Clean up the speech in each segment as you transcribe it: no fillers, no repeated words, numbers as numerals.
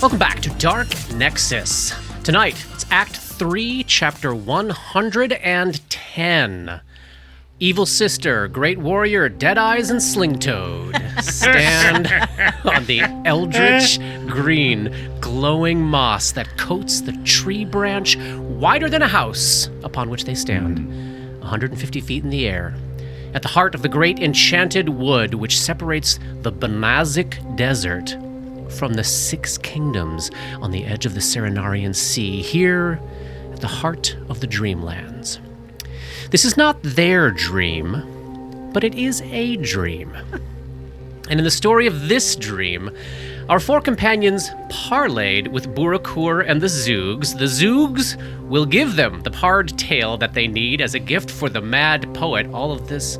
Welcome back to Dark Nexus. Tonight, it's Act 3, Chapter 110. Evil Sister, Great Warrior, Deadeyes, and Sling Toad stand on the eldritch green, glowing moss that coats the tree branch wider than a house upon which they stand, 150 feet in the air. At the heart of the great enchanted wood which separates the Benazik Desert from the Six Kingdoms on the edge of the Serenarian Sea, here at the heart of the Dreamlands. This is not their dream, but it is a dream. And in the story of this dream, our four companions parlayed with Burakur and the Zoogs. The Zoogs will give them the pard tale that they need as a gift for the mad poet. All of this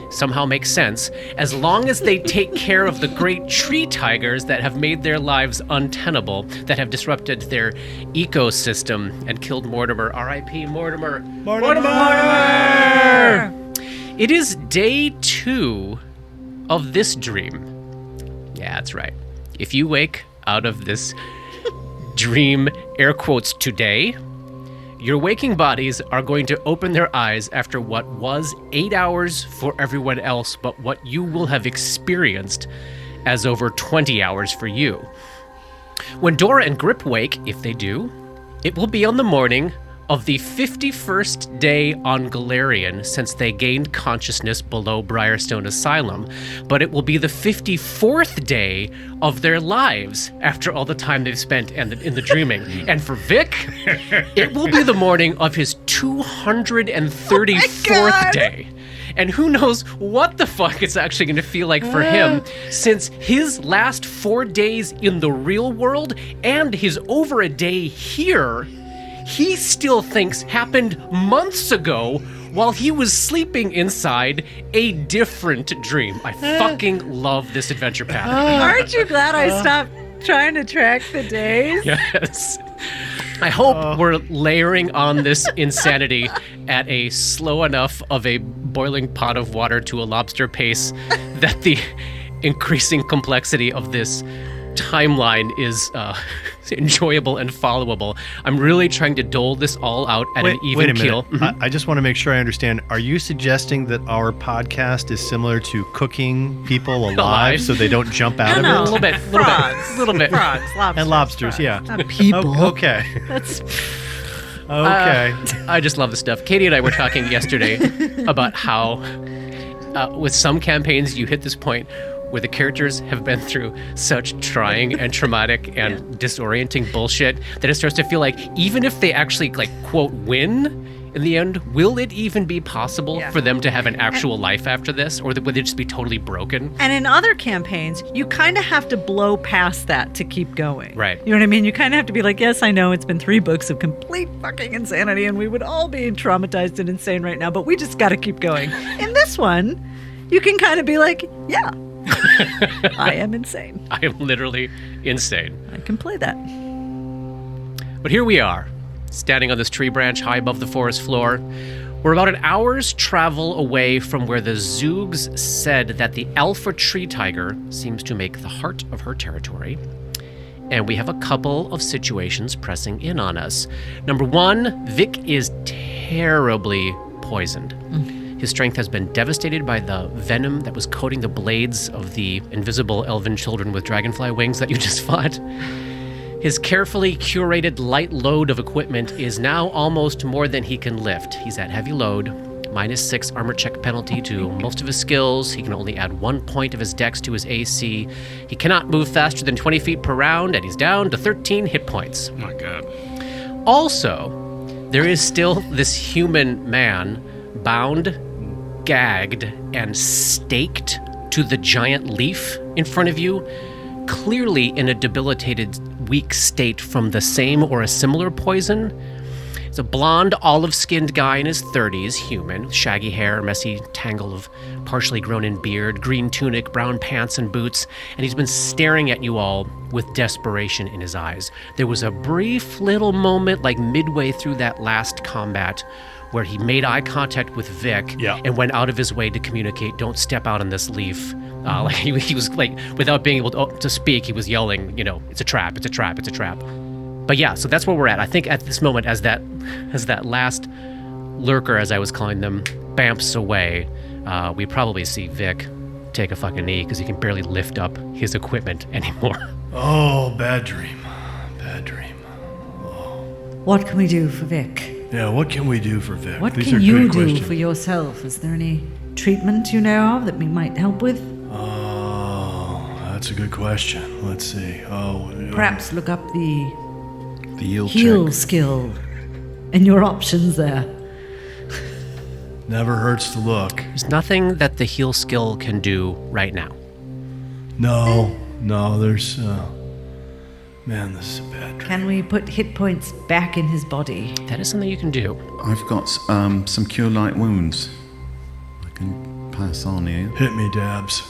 somehow makes sense, as long as they take care of the great tree tigers that have made their lives untenable, that have disrupted their ecosystem and killed Mortimer. R.I.P. Mortimer. Mortimer! It is day 2 of this dream. Yeah, that's right. If you wake out of this dream, air quotes, today, your waking bodies are going to open their eyes after what was 8 hours for everyone else, but what you will have experienced as over 20 hours for you. When Dora and Grip wake, if they do, it will be on the morning of the 51st day on Galarian since they gained consciousness below Briarstone Asylum, but it will be the 54th day of their lives after all the time they've spent in the dreaming. And for Vic, it will be the morning of his 234th day. And who knows what the fuck it's actually going to feel like for him, since his last 4 days in the real world and his over a day here, he still thinks happened months ago while he was sleeping inside a different dream. I fucking love this adventure path. Aren't you glad I stopped trying to track the days? Yes. I hope we're layering on this insanity at a slow enough of a boiling pot of water to a lobster pace that the increasing complexity of this timeline is enjoyable and followable. I'm really trying to dole this all out at an even keel. Mm-hmm. I just want to make sure I understand. Are you suggesting that our podcast is similar to cooking people alive so they don't jump out of it? A little bit. Frogs. Lobsters, And lobsters, frogs. yeah. Not people. Okay. That's Okay. I just love this stuff. Katie and I were talking yesterday about how with some campaigns you hit this point where the characters have been through such trying and traumatic and disorienting bullshit that it starts to feel like even if they actually, like, quote, win in the end, will it even be possible for them to have an actual life after this? Or would they just be totally broken? And in other campaigns, you kind of have to blow past that to keep going. Right. You know what I mean? You kind of have to be like, yes, I know it's been 3 books of complete fucking insanity and we would all be traumatized and insane right now, but we just got to keep going. In this one, you can kind of be like, yeah. I am insane. I am literally insane. I can play that. But here we are, standing on this tree branch high above the forest floor. We're about an hour's travel away from where the Zoogs said that the alpha tree tiger seems to make the heart of her territory. And we have a couple of situations pressing in on us. Number 1, Vic is terribly poisoned. His strength has been devastated by the venom that was coating the blades of the invisible elven children with dragonfly wings that you just fought. His carefully curated light load of equipment is now almost more than he can lift. He's at heavy load, -6 armor check penalty to most of his skills. He can only add 1 point of his dex to his AC. He cannot move faster than 20 feet per round, and he's down to 13 hit points. Oh my god. Also, there is still this human man bound, gagged, and staked to the giant leaf in front of you, clearly in a debilitated, weak state from the same or a similar poison. It's a blonde, olive-skinned guy in his 30s, human, shaggy hair, messy tangle of partially grown-in beard, green tunic, brown pants and boots, and he's been staring at you all with desperation in his eyes. There was a brief little moment, like midway through that last combat, where he made eye contact with Vic and went out of his way to communicate, don't step out on this leaf. Like he was like, without being able to speak, he was yelling, it's a trap, it's a trap, it's a trap. But yeah, so that's where we're at. I think at this moment, as that last lurker, as I was calling them, bamps away, we probably see Vic take a fucking knee because he can barely lift up his equipment anymore. Oh, bad dream. Bad dream. What can we do for Vic? Yeah, what can we do for Vic? What These can are you good do questions. for yourself? Is there any treatment you know of that we might help with? Oh, that's a good question. Let's see. Perhaps look up the heal heal check. skill and your options there. Never hurts to look. There's nothing that the heal skill can do right now. No, there's... man, this is a bad dream. Can we put hit points back in his body? That is something you can do. I've got some cure light wounds. I can pass on here. Hit me, Dabs.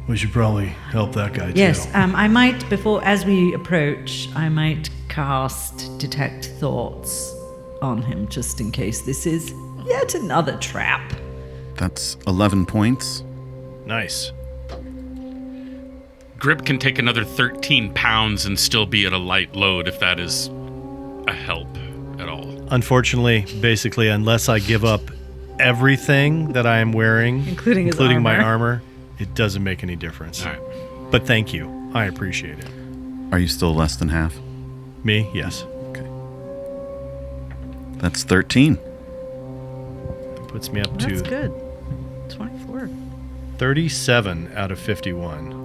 We should probably help that guy, Yes, too. I might, as we approach, I might cast Detect Thoughts on him, just in case this is yet another trap. That's 11 points. Nice. Grip can take another 13 pounds and still be at a light load if that is a help at all. Unfortunately, basically, unless I give up everything that I am wearing, Including his my armor. armor, it doesn't make any difference. All right. But thank you. I appreciate it. Are you still less than half? Me? Yes. Okay. That's 13. Puts me up That's to good. 24. 37 out of 51.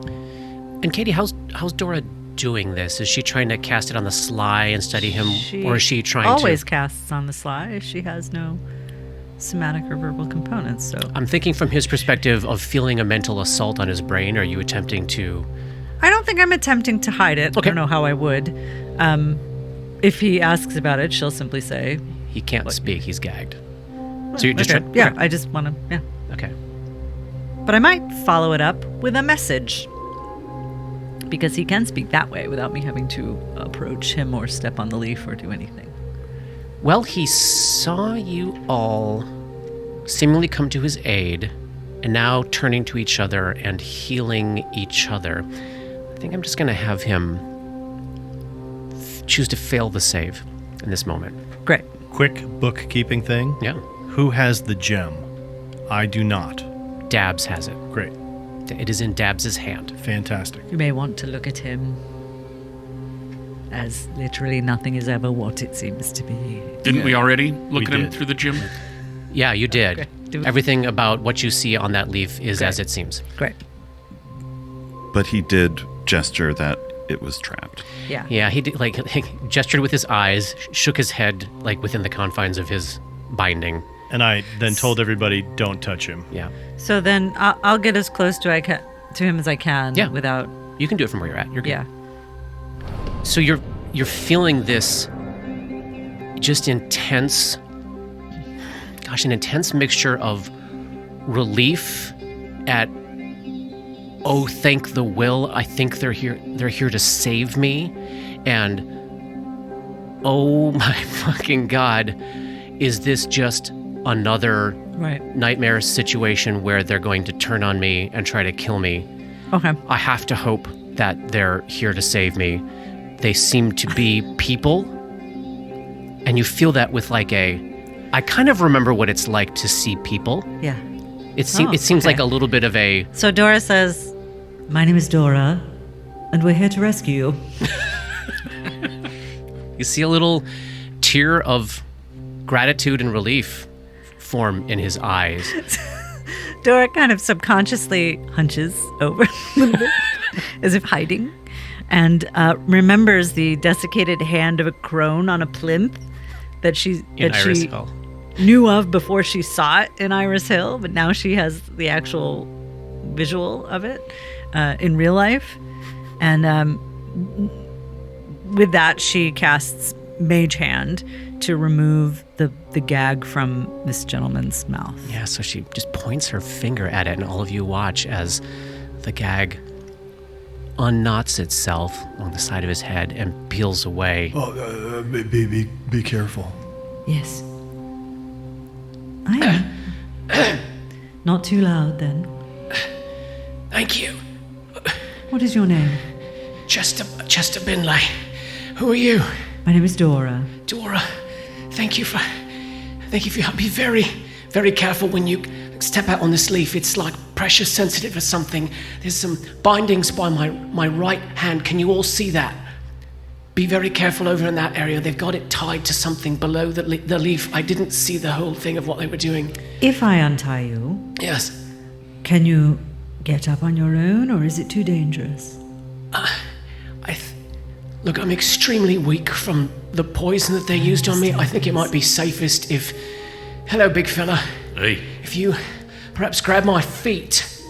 And Katie, how's Dora doing this? Is she trying to cast it on the sly and study him, or is she trying always to... casts on the sly. She has no somatic or verbal components, so... I'm thinking from his perspective of feeling a mental assault on his brain. Are you attempting to... I don't think I'm attempting to hide it. Okay. I don't know how I would. If he asks about it, she'll simply say... He can't speak. He's gagged. So you're just okay. trying... Yeah, okay. I just want to... Yeah. Okay. But I might follow it up with a message. Because he can speak that way without me having to approach him or step on the leaf or do anything. Well, he saw you all seemingly come to his aid, and now turning to each other and healing each other. I think I'm just going to have him choose to fail the save in this moment. Great. Quick bookkeeping thing. Yeah. Who has the gem? I do not. Dabs has it. Great. It is in Dabs' hand. Fantastic. You may want to look at him as literally nothing is ever what it seems to be. Didn't we already look We at him did. through the gym? Yeah, you did. Okay. Do it. Everything about what you see on that leaf is Great. as it seems. Great. But he did gesture that it was trapped. Yeah. Yeah, he did, like gestured with his eyes, shook his head like within the confines of his binding. And I then told everybody, don't touch him. Yeah. So then I'll get as close to him as I can Yeah. without... You can do it from where you're at. You're good. Yeah. So you're feeling this just intense, an intense mixture of relief at, oh, thank the will, I think they're here to save me, and oh my fucking God, is this just another Right. nightmare situation where they're going to turn on me and try to kill me? Okay. I have to hope that they're here to save me. They seem to be people. And you feel that with I kind of remember what it's like to see people. Yeah. It seems okay. like a little bit of a... So Dora says, "My name is Dora, and we're here to rescue you." You see a little tear of gratitude and relief form in his eyes. Dora kind of subconsciously hunches over a little bit, as if hiding, and remembers the desiccated hand of a crone on a plinth that she knew of before she saw it in Iris Hill, but now she has the actual visual of it in real life. And with that, she casts Mage Hand to remove the gag from this gentleman's mouth. Yeah, so she just points her finger at it, and all of you watch as the gag unknots itself on the side of his head and peels away. Oh, be careful. Yes. Not too loud, then. Thank you. What is your name? Chester Binley. Who are you? My name is Dora. Dora, thank you for helping. Be very, very careful when you step out on this leaf. It's like pressure sensitive or something. There's some bindings by my right hand. Can you all see that? Be very careful over in that area. They've got it tied to something below the leaf. I didn't see the whole thing of what they were doing. If I untie you, Yes. can you get up on your own, or is it too dangerous? Look, I'm extremely weak from the poison that they used on me. I think it might be safest if... Hello, big fella. Hey. If you perhaps grab my feet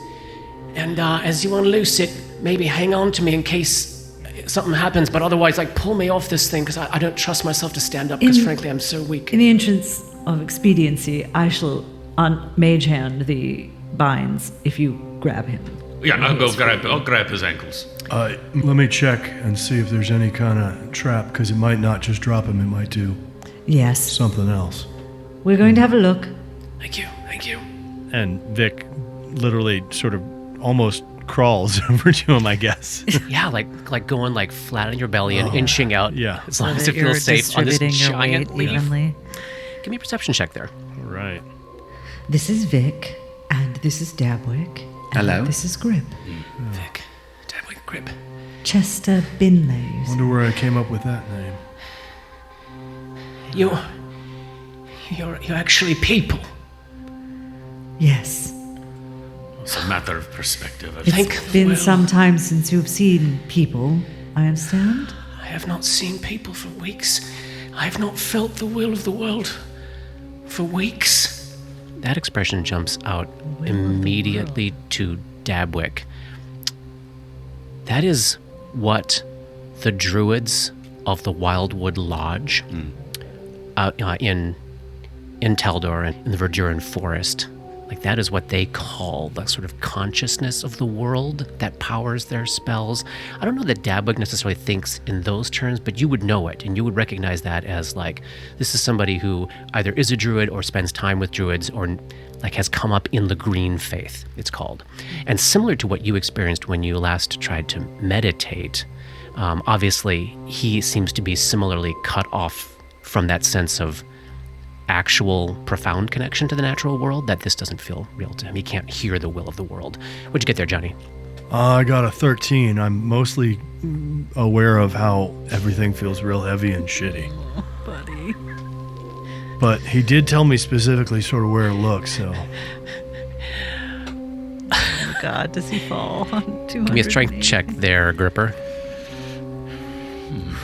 and as you unloose it, maybe hang on to me in case something happens, but otherwise, like, pull me off this thing because I don't trust myself to stand up because, frankly, I'm so weak. In the interest of expediency, I shall mage hand the binds if you grab him. Yeah, I'll grab his ankles. Let me check and see if there's any kind of trap, because it might not just drop him, it might do Yes. something else. We're going to have a look. Thank you. And Vic literally sort of almost crawls over to him, I guess. Yeah, like going like flat on your belly and inching out. Yeah. As long as So it that you're feels safe on this distributing your giant weight leaf. evenly. Give me a perception check there. Right. This is Vic, and this is Dabwick. And Hello. This is Grip. Vic, Dabwick, Grip. Chester Binley. Wonder where I came up with that name. You're actually people. Yes. It's a matter of perspective. It's been some time since you've seen people, I understand? I have not seen people for weeks. I have not felt the will of the world for weeks. That expression jumps out immediately to Dabwick. That is what the druids of the Wildwood Lodge out in Taldor and in the Verduran Forest, like that is what they call the sort of consciousness of the world that powers their spells. I don't know that Dabwick necessarily thinks in those terms, but you would know it, and you would recognize that as like, this is somebody who either is a druid or spends time with druids or like has come up in the green faith, it's called. And similar to what you experienced when you last tried to meditate, obviously he seems to be similarly cut off from that sense of actual profound connection to the natural world, that this doesn't feel real to him. He can't hear the will of the world. What'd you get there, Johnny? I got a 13. I'm mostly aware of how everything feels real heavy and shitty. Oh, buddy. But he did tell me specifically sort of where to look, so... Oh, God, does he fall on 200? Give me a strength check there, Gripper.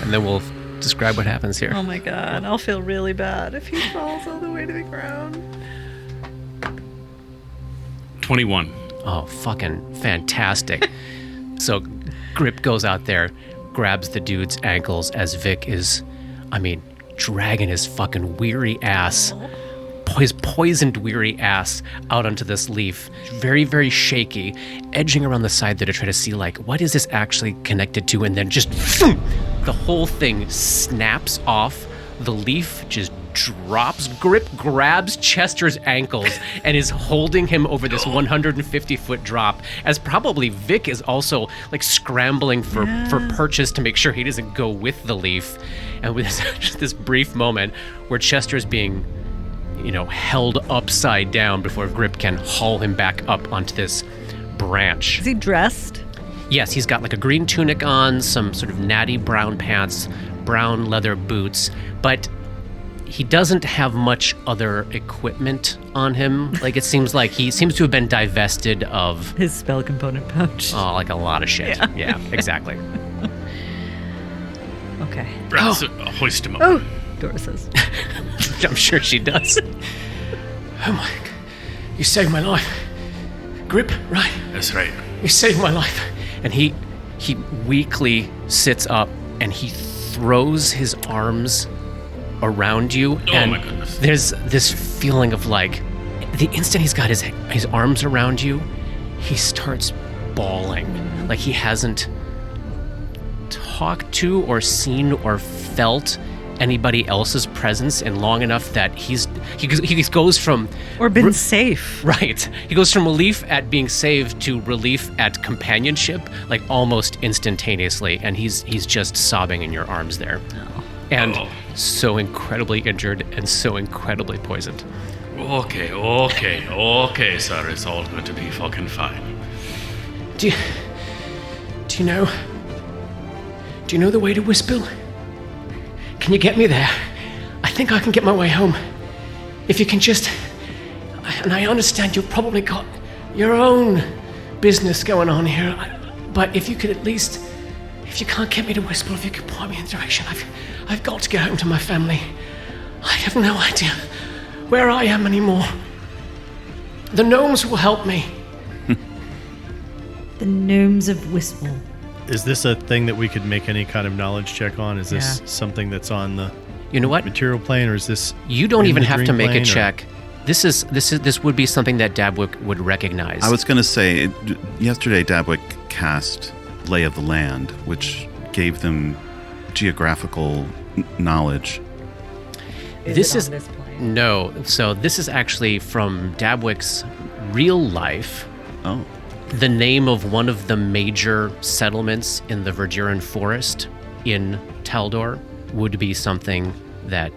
And then we'll describe what happens here. Oh, my God. I'll feel really bad if he falls all the way to the ground. 21. Oh, fucking fantastic. So Grip goes out there, grabs the dude's ankles as Vic is, dragging his fucking weary ass, his poisoned weary ass out onto this leaf. Very, very shaky, edging around the side there to try to see, like, what is this actually connected to? And then just, the whole thing snaps off. The leaf just drops. Grip grabs Chester's ankles and is holding him over this 150-foot drop, as probably Vic is also like scrambling for purchase to make sure he doesn't go with the leaf. And with just this brief moment where Chester's being, held upside down before Grip can haul him back up onto this branch. Is he dressed? Yes, he's got like a green tunic on, some sort of natty brown pants, brown leather boots, but he doesn't have much other equipment on him. Like, it seems like he seems to have been divested of, His spell component pouch. like a lot of shit. Yeah, exactly. Okay. Right, so hoist him up. Oh, Dora says. I'm sure she does. Oh my God. You saved my life. Grip, right? That's right. You saved my life. And he weakly sits up and he throws his arms around you. Oh, and my goodness. There's this feeling of like, the instant he's got his arms around you, he starts bawling. Like he hasn't talked to or seen or felt anybody else's presence and long enough that he goes from Or been safe. right. He goes from relief at being saved to relief at companionship, like almost instantaneously, and he's just sobbing in your arms there. And so incredibly injured and so incredibly poisoned. Okay, sir. It's all going to be fucking fine. Do you know the way to Wispel? Can you get me there? I think I can get my way home. If you can just... And I understand you've probably got your own business going on here, but if you could at least... If you can't get me to Wispel, if you could point me in the direction, I've got to get home to my family. I have no idea where I am anymore. The gnomes will help me. The gnomes of Wispel. Is this a thing that we could make any kind of knowledge check on? Is this Yeah. something that's on the You know what? material plane, or is this... You don't in even the have to dream make a plane, or- check. This would be something that Dabwick would recognize. I was going to say, yesterday Dabwick cast Lay of the Land, which gave them geographical knowledge. This is on this plane? no. So this is actually from Dabwick's real life. Oh. The name of one of the major settlements in the Verduran Forest in Taldor would be something that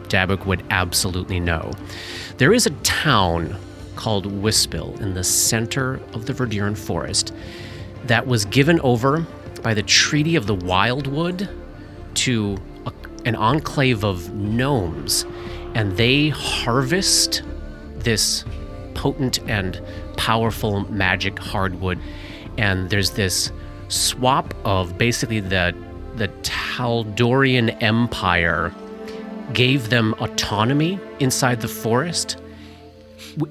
Dabwick would absolutely know. There is a town called Wispel in the center of the Verduran Forest that was given over by the Treaty of the Wildwood to an enclave of gnomes, and they harvest this potent and powerful magic hardwood, and there's this swap of basically the Taldorian Empire gave them autonomy inside the forest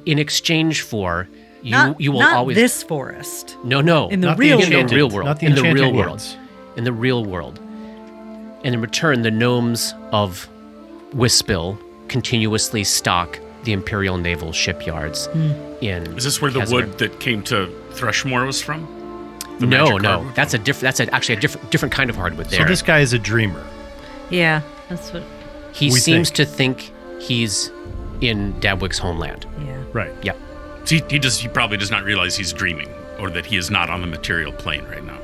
in exchange for you will not always this forest. no In the Not real in the world. real world Not the in the real enchanted world ones. in the real world. And in return, the gnomes of Wispel continuously stock the Imperial naval shipyards in. Is this where the Kesmer. wood that came to Thrushmore was from? The No, magic no, hardwood? that's actually a different kind of hardwood. There, So this guy is a dreamer. Yeah, that's what. he we seems think. to think he's in Dabwick's homeland. Yeah. Right. Yep. So he probably does not realize he's dreaming, or that he is not on the material plane right now.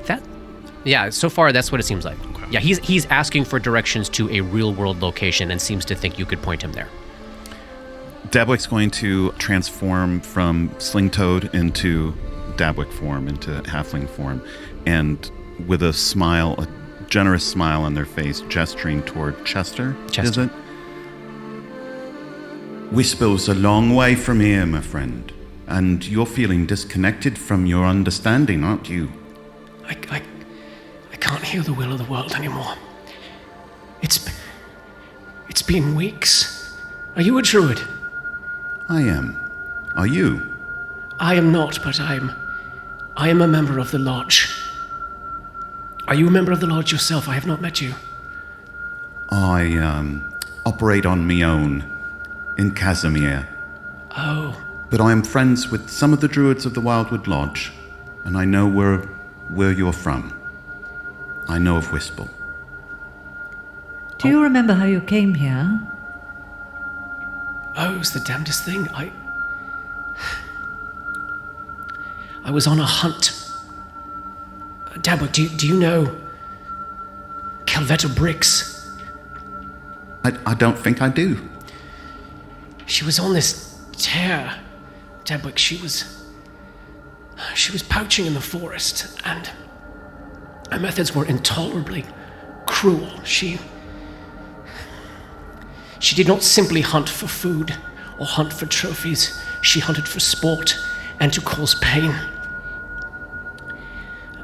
Yeah, so far that's what it seems like. Okay. Yeah, he's asking for directions to a real world location and seems to think you could point him there. Dabwick's going to transform from Sling Toad into Dabwick form, into halfling form, and with a smile, a generous smile on their face, gesturing toward Chester. Chester. Is it? Wispel's a long way from here, my friend, and you're feeling disconnected from your understanding, aren't you? I can't hear the will of the world anymore. It's been weeks. Are you a druid? I am. Are you? I am not, but I am a member of the lodge. Are you a member of the lodge yourself? I have not met you. I operate on me own in Casimir, Oh, but I am friends with some of the druids of the Wildwood Lodge, and I know where you're from. I know of Wispel. Do you remember how you came here? oh, it was the damnedest thing. I was on a hunt. Dabwick, do you know Calvetta Bricks? I don't think I do. She was on this tear, Dabwick. She was poaching in the forest, and her methods were intolerably cruel. She did not simply hunt for food or hunt for trophies. She hunted for sport and to cause pain.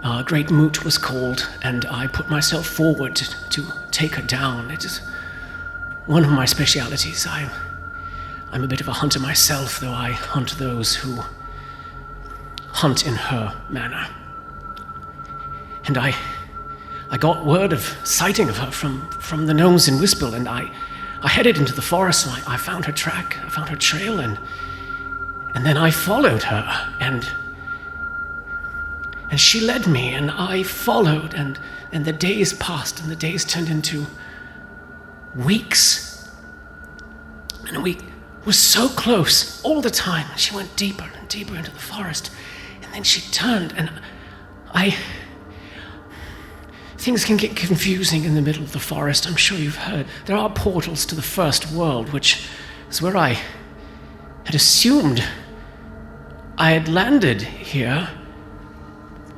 A great moot was called, and I put myself forward to take her down. It is one of my specialities. I'm a bit of a hunter myself, though I hunt those who hunt in her manner. And I got word of sighting of her from the gnomes in Wispel, and I headed into the forest, and I found her track, I found her trail, and then I followed her, and she led me, and I followed, and the days passed, and the days turned into weeks. And we were so close all the time. She went deeper and deeper into the forest. And then she turned, and things can get confusing in the middle of the forest. I'm sure you've heard. There are portals to the first world, which is where I had assumed I had landed here.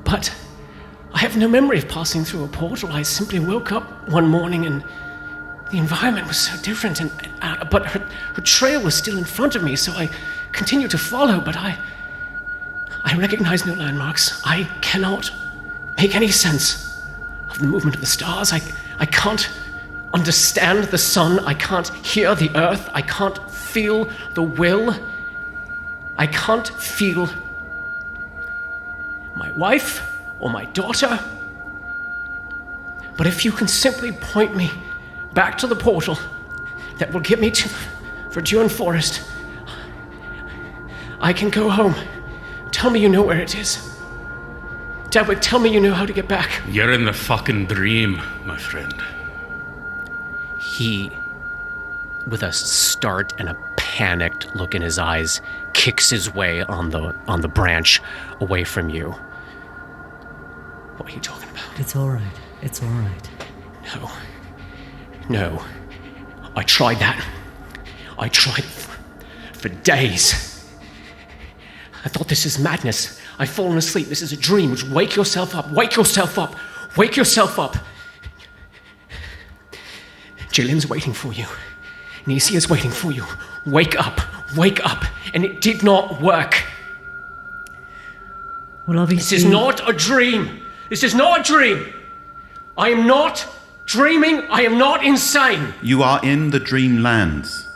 But I have no memory of passing through a portal. I simply woke up one morning and the environment was so different, but her trail was still in front of me, so I continued to follow, but I recognize no landmarks. I cannot make any sense of the movement of the stars. I can't understand the sun. I can't hear the earth. I can't feel the will. I can't feel my wife or my daughter. But if you can simply point me back to the portal that will get me to Verduran Forest, I can go home. Tell me you know where it is. Dabwick, tell me you know how to get back. You're in the fucking dream, my friend. He, with a start and a panicked look in his eyes, kicks his way on the branch away from you. What are you talking about? It's all right. It's all right. No. I tried that. I tried for days. I thought, this is madness. I've fallen asleep. This is a dream. Wake yourself up. Wake yourself up. Wake yourself up. Jillian's waiting for you. Nisia's waiting for you. Wake up. Wake up. And it did not work. Well, obviously... This is not a dream. This is not a dream. I am not dreaming. I am not insane. You are in the dreamlands.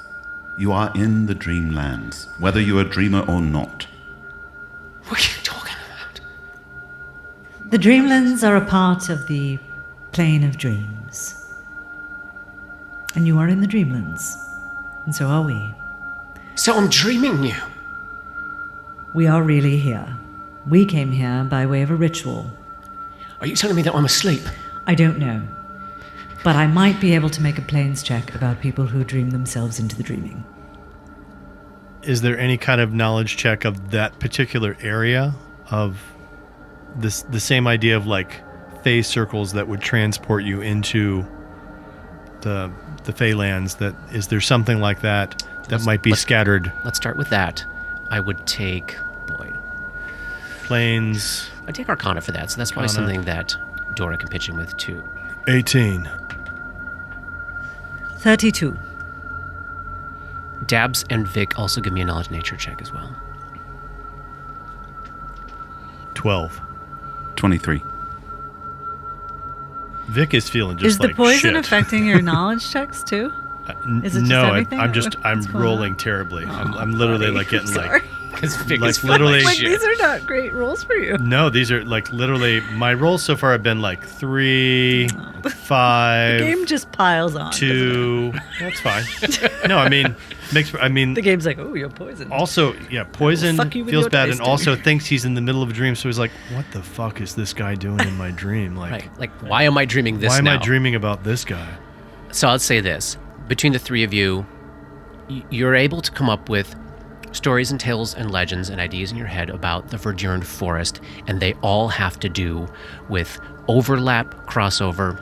You are in the dreamlands, whether you're a dreamer or not. What are you talking about? The dreamlands are a part of the plane of dreams. And you are in the dreamlands. And so are we. So I'm dreaming you. We are really here. We came here by way of a ritual. Are you telling me that I'm asleep? I don't know. But I might be able to make a planes check about people who dream themselves into the dreaming. Is there any kind of knowledge check of that particular area of this, the same idea of like phase circles that would transport you into the Feylands? That is there something like that might be scattered? Let's start with that. I would take Planes. I take Arcana for that, so that's probably something that Dora can pitch in with too. 18. 32. Dabs and Vic also give me a knowledge nature check as well. 12. 23. Vic is feeling just Is the like poison shit. affecting your knowledge checks too? Is it just no, everything? I'm What's going rolling on? terribly. I'm literally like getting Sorry. Because Vic Like is literally- full of Like, shit. these are not great rolls for you. no, these are like literally my rolls so far have been like 3, 5, The game just piles on. doesn't it? 2. That's fine. No, I mean The game's like, oh, you're poisoned. also, yeah, poison fuck you with feels your bad and tasting. also thinks he's in the middle of a dream, so he's like, what the fuck is this guy doing in my dream? Like, Right. Like, why am I dreaming this why am now? I dreaming about this guy? So I'll say this. Between the three of you, you're able to come up with stories and tales and legends and ideas in your head about the Verduran Forest, and they all have to do with overlap, crossover,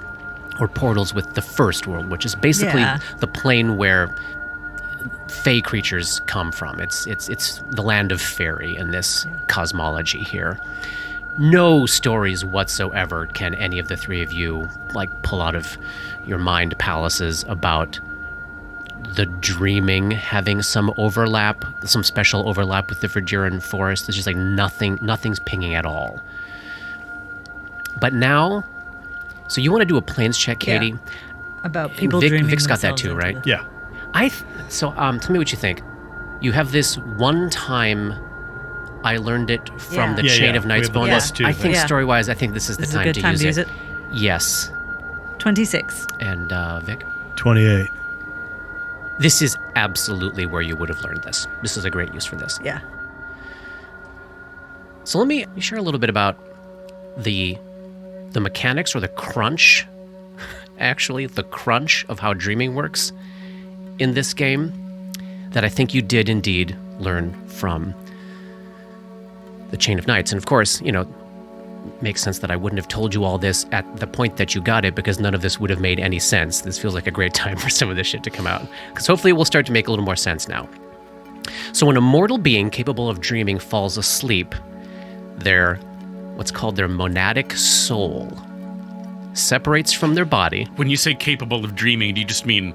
or portals with the first world, which is basically Yeah. the plane where Fey creatures come from. It's the land of fairy in this cosmology here. No stories whatsoever can any of the three of you like pull out of your mind palaces about the dreaming having some overlap, some special overlap with the Verduran Forest. There's just like nothing's pinging at all. But now, so you want to do a planes check, Yeah. Katie? About people Vic- dreaming Vic's got that themselves too, into right? the- Yeah. Tell me what you think. You have this one time. I learned it from Yeah. the Yeah, Chain yeah. of Nights We have the bonus. +2 I think thing. story-wise, I think this is This is the a time good to time use to use it. it. Yes. 26. And Vic? 28. This is absolutely where you would have learned this. This is a great use for this. Yeah. So let me share a little bit about the mechanics or the crunch actually, the crunch of how dreaming works in this game, that I think you did indeed learn from the Chain of Nights. And of course, makes sense that I wouldn't have told you all this at the point that you got it, because none of this would have made any sense. This feels like a great time for some of this shit to come out, because hopefully it will start to make a little more sense now. So when a mortal being capable of dreaming falls asleep, what's called their monadic soul separates from their body. When you say capable of dreaming, do you just mean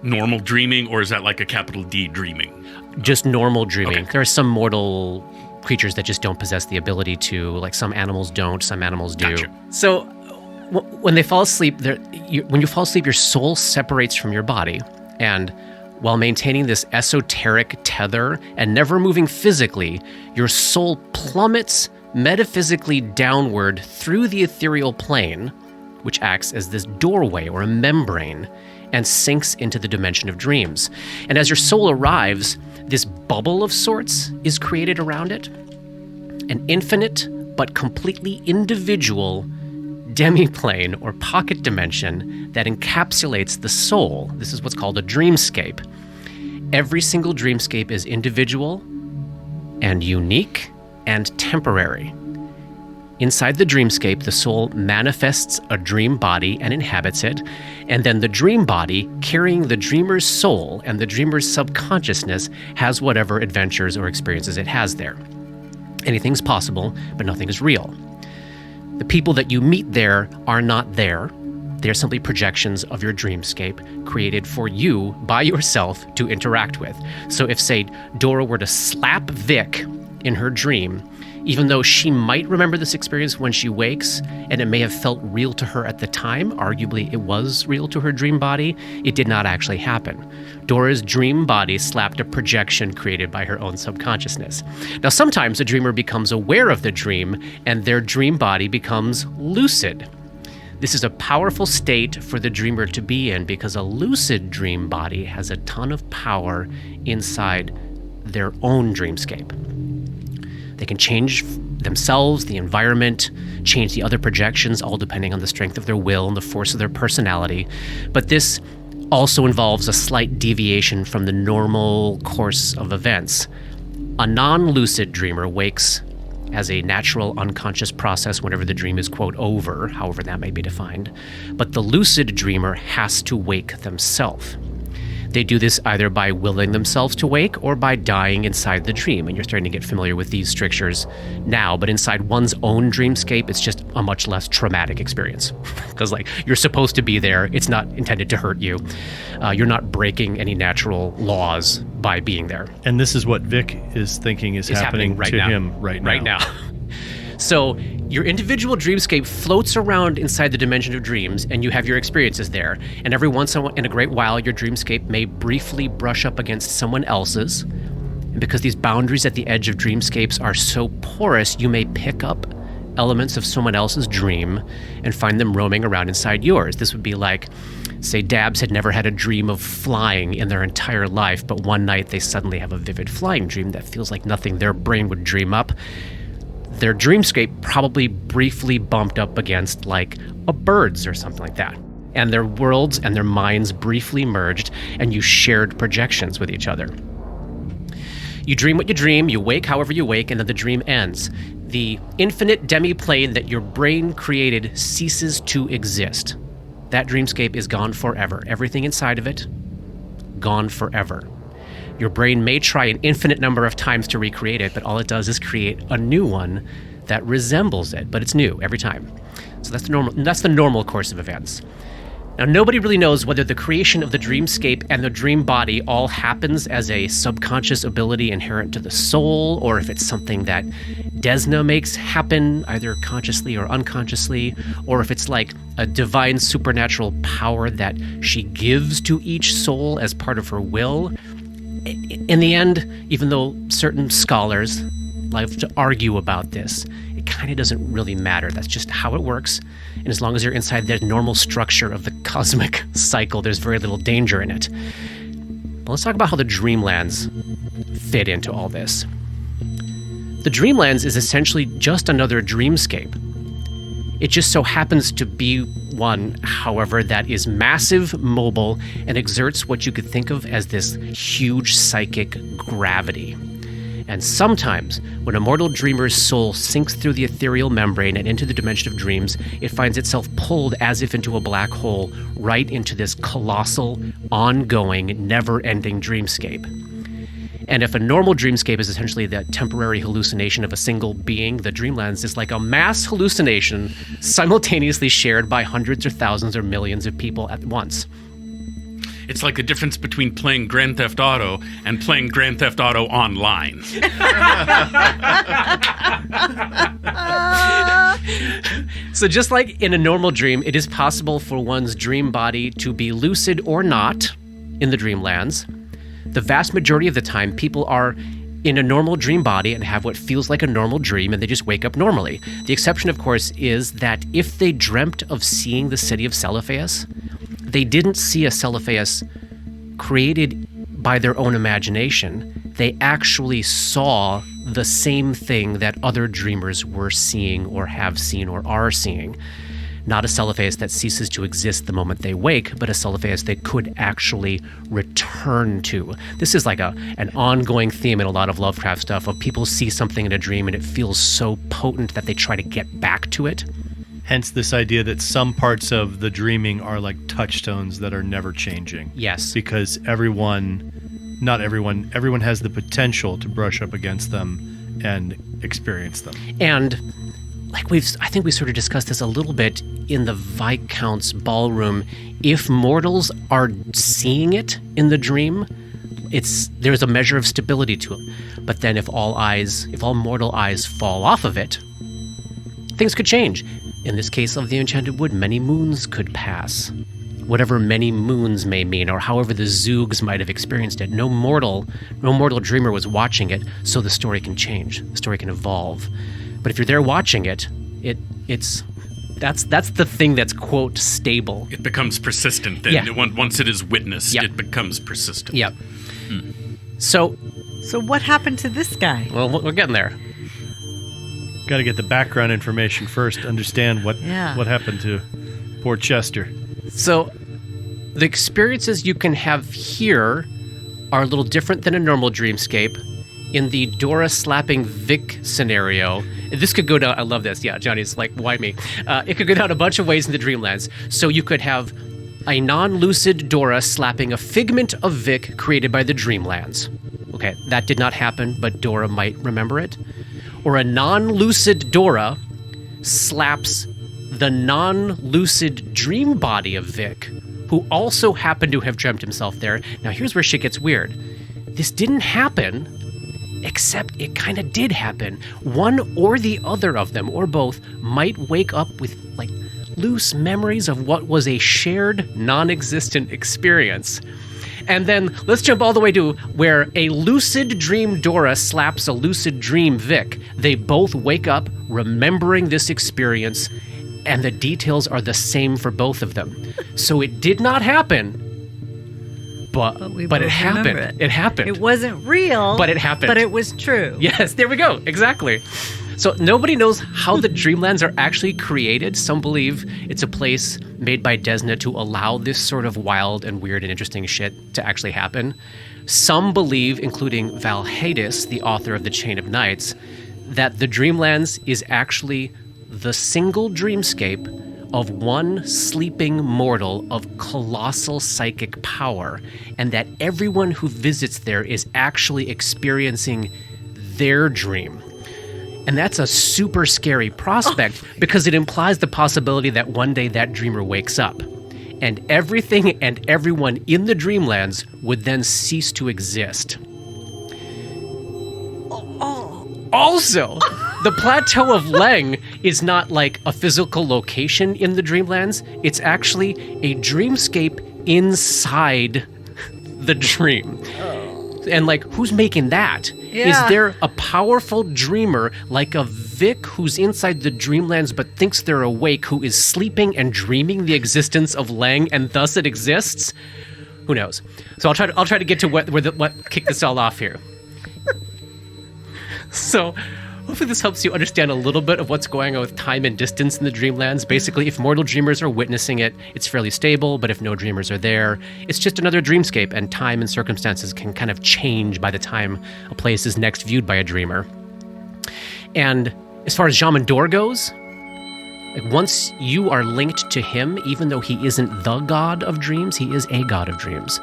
normal dreaming, or is that like a capital D dreaming? Just normal dreaming. Okay. There are some mortal creatures that just don't possess the ability to, like some animals don't, some animals do. Gotcha. So when they fall asleep, when you fall asleep, your soul separates from your body. And while maintaining this esoteric tether and never moving physically, your soul plummets metaphysically downward through the ethereal plane, which acts as this doorway or a membrane, and sinks into the dimension of dreams. And as your soul arrives, this bubble of sorts is created around it, an infinite but completely individual demiplane or pocket dimension that encapsulates the soul. This is what's called a dreamscape. Every single dreamscape is individual and unique and temporary. Inside the dreamscape, the soul manifests a dream body and inhabits it, and then the dream body, carrying the dreamer's soul and the dreamer's subconsciousness, has whatever adventures or experiences it has there. Anything's possible, but nothing is real. The people that you meet there are not there. They're simply projections of your dreamscape created for you by yourself to interact with. So if, say, Dora were to slap Vic in her dream, even though she might remember this experience when she wakes, and it may have felt real to her at the time, arguably it was real to her dream body, it did not actually happen. Dora's dream body slapped a projection created by her own subconsciousness. Now, sometimes a dreamer becomes aware of the dream, and their dream body becomes lucid. This is a powerful state for the dreamer to be in, because a lucid dream body has a ton of power inside their own dreamscape. They can change themselves, the environment, change the other projections, all depending on the strength of their will and the force of their personality. But this also involves a slight deviation from the normal course of events. A non-lucid dreamer wakes as a natural unconscious process whenever the dream is, quote, over, however that may be defined. But the lucid dreamer has to wake themselves. They do this either by willing themselves to wake or by dying inside the dream. And you're starting to get familiar with these strictures now, but inside one's own dreamscape, it's just a much less traumatic experience. Because, you're supposed to be there. It's not intended to hurt you. You're not breaking any natural laws by being there. And this is what Vic is thinking is happening right to now. him right now. Right now. So your individual dreamscape floats around inside the dimension of dreams, and you have your experiences there. And every once in a great while, your dreamscape may briefly brush up against someone else's. And because these boundaries at the edge of dreamscapes are so porous, you may pick up elements of someone else's dream and find them roaming around inside yours. This would be like, say, Dabs had never had a dream of flying in their entire life, but one night they suddenly have a vivid flying dream that feels like nothing their brain would dream up. Their dreamscape probably briefly bumped up against a bird's or something like that. And their worlds and their minds briefly merged, and you shared projections with each other. You dream what you dream, you wake however you wake, and then the dream ends. The infinite demiplane that your brain created ceases to exist. That dreamscape is gone forever. Everything inside of it, gone forever. Your brain may try an infinite number of times to recreate it, but all it does is create a new one that resembles it, but it's new every time. So that's the normal course of events. Now, nobody really knows whether the creation of the dreamscape and the dream body all happens as a subconscious ability inherent to the soul, or if it's something that Desna makes happen, either consciously or unconsciously, or if it's like a divine supernatural power that she gives to each soul as part of her will. In the end, even though certain scholars like to argue about this, it kind of doesn't really matter. That's just how it works. And as long as you're inside the normal structure of the cosmic cycle, there's very little danger in it. But let's talk about how the Dreamlands fit into all this. The Dreamlands is essentially just another dreamscape. It just so happens to be one, however, that is massive, mobile, and exerts what you could think of as this huge psychic gravity. And sometimes, when a mortal dreamer's soul sinks through the ethereal membrane and into the dimension of dreams, it finds itself pulled as if into a black hole, right into this colossal, ongoing, never-ending dreamscape. And if a normal dreamscape is essentially the temporary hallucination of a single being, the Dreamlands is like a mass hallucination simultaneously shared by hundreds or thousands or millions of people at once. It's like the difference between playing Grand Theft Auto and playing Grand Theft Auto online. So just like in a normal dream, it is possible for one's dream body to be lucid or not in the Dreamlands. The vast majority of the time, people are in a normal dream body and have what feels like a normal dream, and they just wake up normally. The exception, of course, is that if they dreamt of seeing the city of Celophaeus, they didn't see a Celophaeus created by their own imagination. They actually saw the same thing that other dreamers were seeing or have seen or are seeing. Not a Celophaeus that ceases to exist the moment they wake, but a Celophaeus they could actually return to. This is like an ongoing theme in a lot of Lovecraft stuff of people see something in a dream and it feels so potent that they try to get back to it. Hence this idea that some parts of the dreaming are like touchstones that are never changing. Yes. Because not everyone has the potential to brush up against them and experience them. And like I think we sort of discussed this a little bit in the Viscount's ballroom. If mortals are seeing it in the dream, there's a measure of stability to it. But then if all mortal eyes fall off of it, things could change. In this case of the Enchanted Wood, many moons could pass. Whatever many moons may mean, or however the Zoogs might have experienced it. No mortal dreamer was watching it, so the story can change. The story can evolve. But if you're there watching it, that's the thing that's, quote, stable. It becomes persistent then. Yeah. Once it is witnessed, Yep. it becomes persistent. Yep. So what happened to this guy? well, we're getting there. Got to get the background information first, understand what Yeah. happened to poor Chester. So the experiences you can have here are a little different than a normal dreamscape. In the Dora slapping Vic scenario, this could go down, I love this, yeah, Johnny's like, why me? It could go down a bunch of ways in the Dreamlands. So you could have a non-lucid Dora slapping a figment of Vic created by the Dreamlands. Okay, that did not happen, but Dora might remember it. Or a non-lucid Dora slaps the non-lucid dream body of Vic, who also happened to have dreamt himself there. Now here's where shit gets weird. This didn't happen, except it kind of did happen. One or the other of them, or both, might wake up with like loose memories of what was a shared, non-existent experience. And then let's jump all the way to where a lucid dream Dora slaps a lucid dream Vic. They both wake up remembering this experience, and the details are the same for both of them. So it did not happen, but we it both happened. remember It happened. It wasn't real, But it happened. But it was true. Yes, there we go. Exactly. So nobody knows how the Dreamlands are actually created. Some believe it's a place made by Desna to allow this sort of wild and weird and interesting shit to actually happen. Some believe, including Val Hadis, the author of The Chain of Nights, that the Dreamlands is actually the single dreamscape of one sleeping mortal of colossal psychic power, and that everyone who visits there is actually experiencing their dream. And that's a super scary prospect because it implies the possibility that one day that dreamer wakes up and everything and everyone in the Dreamlands would then cease to exist. Also, the Plateau of Leng is not like a physical location in the Dreamlands. It's actually a dreamscape inside the dream. And like, who's making that? Yeah. Is there a powerful dreamer like a Vic who's inside the Dreamlands but thinks they're awake, who is sleeping and dreaming the existence of Leng, and thus it exists? Who knows? So I'll try to get to what kicked this all off here. So Hopefully this helps you understand a little bit of what's going on with time and distance in the dreamlands. Basically, if mortal dreamers are witnessing it, it's fairly stable, but if no dreamers are there, it's just another dreamscape, and time and circumstances can kind of change by the time a place is next viewed by a dreamer. And as far as Jamandor goes, like once you are linked to him, even though he isn't the god of dreams, he is a god of dreams.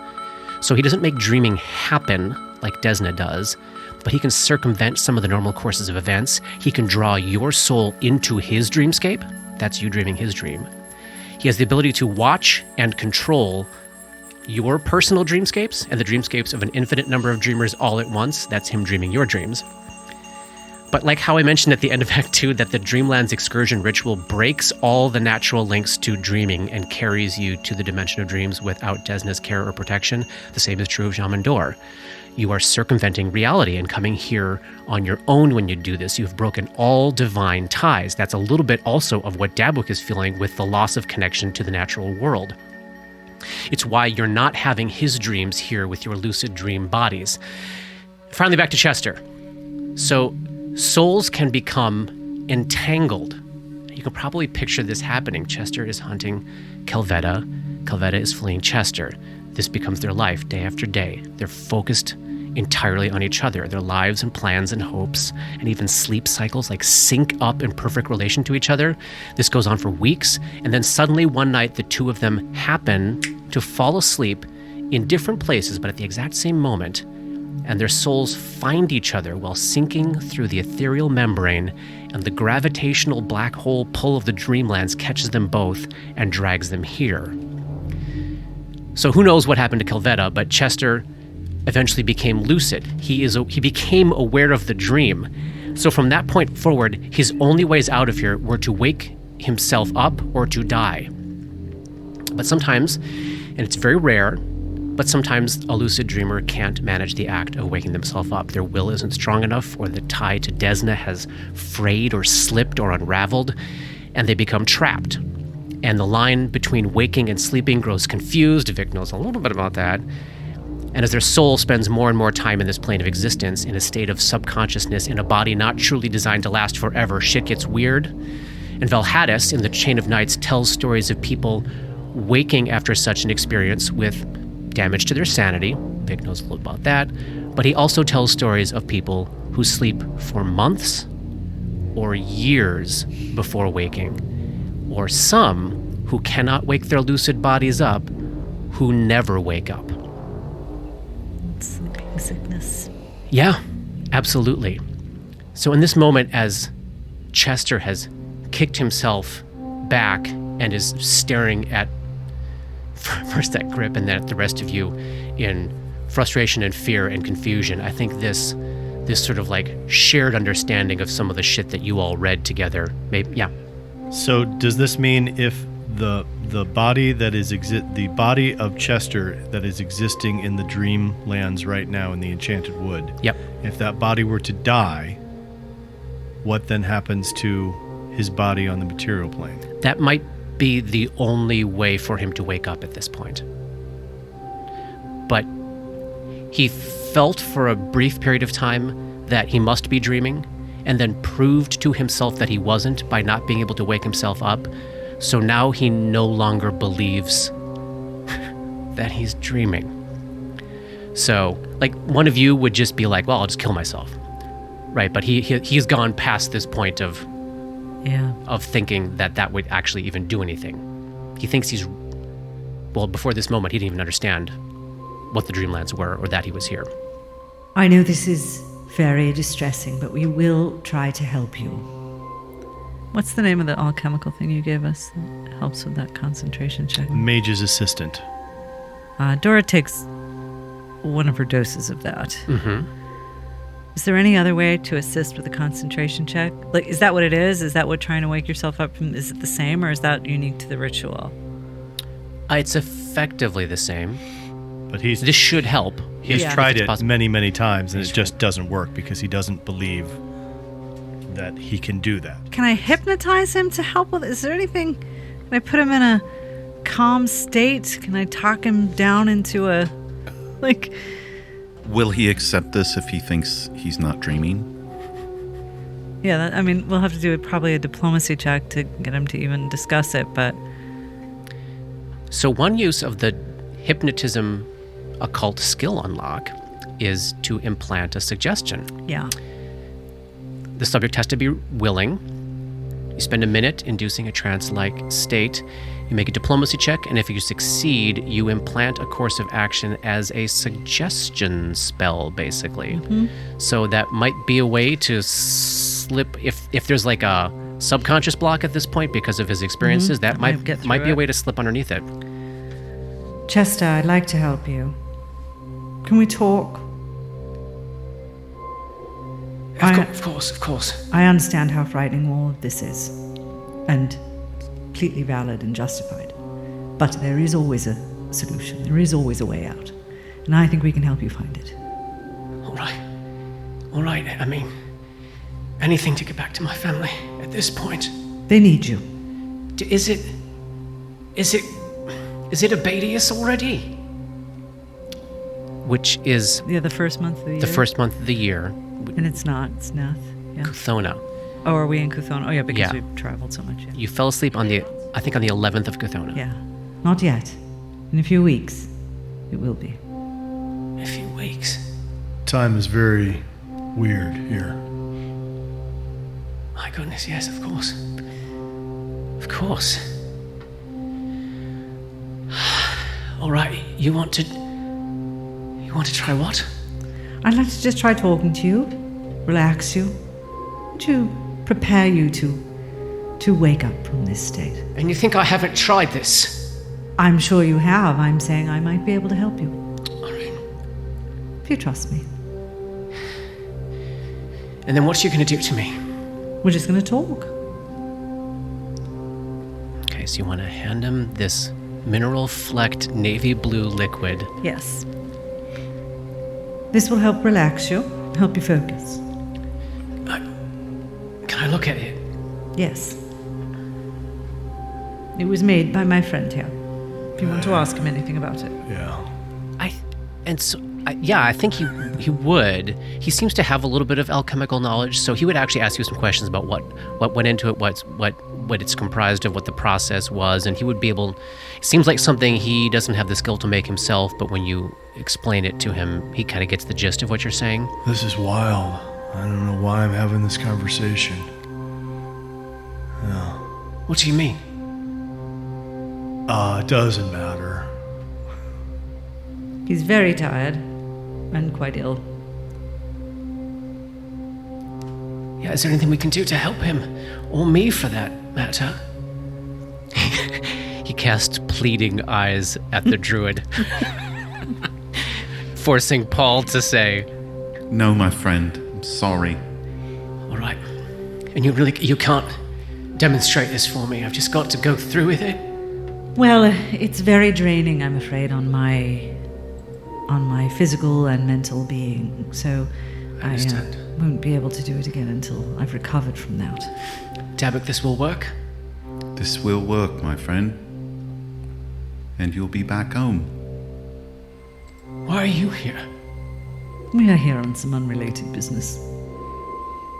So he doesn't make dreaming happen like Desna does, but he can circumvent some of the normal courses of events. He can draw your soul into his dreamscape. That's you dreaming his dream. He has the ability to watch and control your personal dreamscapes and the dreamscapes of an infinite number of dreamers all at once. That's him dreaming your dreams. But like how I mentioned at the end of Act 2 that the Dreamlands excursion ritual breaks all the natural links to dreaming and carries you to the dimension of dreams without Desna's care or protection, the same is true of Jamandor. You are circumventing reality and coming here on your own when you do this. You've broken all divine ties. That's a little bit also of what Dabwick is feeling with the loss of connection to the natural world. It's why you're not having his dreams here with your lucid dream bodies. Finally, back to Chester. So, souls can become entangled. You can probably picture this happening. Chester is hunting Kelvetta. Kelvetta is fleeing Chester. This becomes their life day after day. They're focused entirely on each other. Their lives and plans and hopes and even sleep cycles like sync up in perfect relation to each other. This goes on for weeks, and then suddenly one night the two of them happen to fall asleep in different places but at the exact same moment, and their souls find each other while sinking through the ethereal membrane, and the gravitational black hole pull of the Dreamlands catches them both and drags them here. So who knows what happened to Kelvetta, but Chester eventually became lucid. He became aware of the dream. So from that point forward, his only ways out of here were to wake himself up or to die. But sometimes, and it's very rare, but sometimes a lucid dreamer can't manage the act of waking themselves up. Their will isn't strong enough, or the tie to Desna has frayed or slipped or unraveled, and they become trapped. And the line between waking and sleeping grows confused. Vic knows a little bit about that. And as their soul spends more and more time in this plane of existence, in a state of subconsciousness, in a body not truly designed to last forever, shit gets weird. And Valhadis, in the Chain of Nights, tells stories of people waking after such an experience with damage to their sanity. Vic knows a little about that. But he also tells stories of people who sleep for months or years before waking, or some who cannot wake their lucid bodies up, who never wake up. Sleeping sickness. Yeah, absolutely. So in this moment, as Chester has kicked himself back and is staring at first that grip and then at the rest of you in frustration and fear and confusion, I think this sort of like shared understanding of some of the shit that you all read together, maybe, yeah. So does this mean if the body that is the body of Chester that is existing in the Dreamlands right now in the Enchanted Wood, Yep. if that body were to die, what then happens to his body on the material plane? That might be the only way for him to wake up at this point. But he felt for a brief period of time that he must be dreaming, and then proved to himself that he wasn't by not being able to wake himself up. So now he no longer believes that he's dreaming. So, like, one of you would just be like, well, I'll just kill myself. Right, but he's gone past this point of thinking that would actually even do anything. He thinks before this moment, he didn't even understand what the Dreamlands were or that he was here. I know this is very distressing, but we will try to help you. What's the name of the alchemical thing you gave us that helps with that concentration check? Mage's assistant. Dora takes one of her doses of that. Mm-hmm. Is there any other way to assist with a concentration check? Like, is that what it is? Is that what trying to wake yourself up from? Is it the same, or is that unique to the ritual? It's effectively the same. But this should help. He's tried it possible. many, many times, and it just doesn't work because he doesn't believe that he can do that. Can I hypnotize him to help with? Is there anything? Can I put him in a calm state? Can I talk him down into a, like? Will he accept this if he thinks he's not dreaming? Yeah, we'll have to do probably a diplomacy check to get him to even discuss it, but... So one use of the hypnotism occult skill unlock is to implant a suggestion. Yeah. The subject has to be willing. You spend a minute inducing a trance-like state. You make a diplomacy check, and if you succeed, you implant a course of action as a suggestion spell, basically. Mm-hmm. So that might be a way to slip, if there's like a subconscious block at this point because of his experiences, that might be a way to slip underneath it. Chester, I'd like to help you. Can we talk? Of course. I understand how frightening all of this is, and completely valid and justified. But there is always a solution. There is always a way out. And I think we can help you find it. All right. Anything to get back to my family at this point. They need you. Is it Abadius already? Which is the first month of the year. the first month of the year. And it's not. It's Nath. Yeah. Kuthona. Oh, are we in Kuthona? Oh, yeah, because Yeah. we've traveled so much. Yeah. You fell asleep on the 11th of Kuthona. Yeah. Not yet. In a few weeks, it will be. A few weeks. Time is very weird here. My goodness, yes, of course. Of course. All right, you want to try what? I'd like to just try talking to you, relax you, to prepare you to wake up from this state. And you think I haven't tried this? I'm sure you have. I'm saying I might be able to help you, All right. if you trust me. And then what's you going to do to me? We're just going to talk. Okay, so you want to hand him this mineral-flecked navy blue liquid. Yes. This will help relax you, help you focus. Can I look at it? Yes. It was made by my friend here. If you want to ask him anything about it. Yeah. I think he would. He seems to have a little bit of alchemical knowledge, so he would actually ask you some questions about what went into it, what it's comprised of, what the process was, and he would be able. It seems like something he doesn't have the skill to make himself, but when you explain it to him, he kind of gets the gist of what you're saying. This is wild. I don't know why I'm having this conversation. Yeah. What do you mean? It doesn't matter. He's very tired and quite ill. Yeah, is there anything we can do to help him? Or me, for that matter? He casts pleading eyes at the druid, forcing Paul to say, No, my friend. I'm sorry. all right. And you can't demonstrate this for me. I've just got to go through with it. Well, it's very draining, I'm afraid, on my physical and mental being. So I understand. won't be able to do it again until I've recovered from that. Dabik, this will work. This will work, my friend. And you'll be back home. Why are you here? We are here on some unrelated business.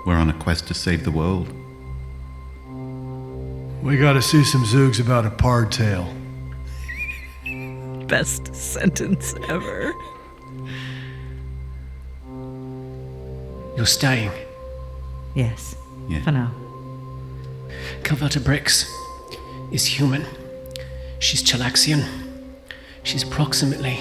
We're on a quest to save the world. We gotta see some zoogs about a pard tail. Best sentence ever. You're staying. Yes, Yeah. for now. Calvata Brix is human. She's Chalaxian. She's approximately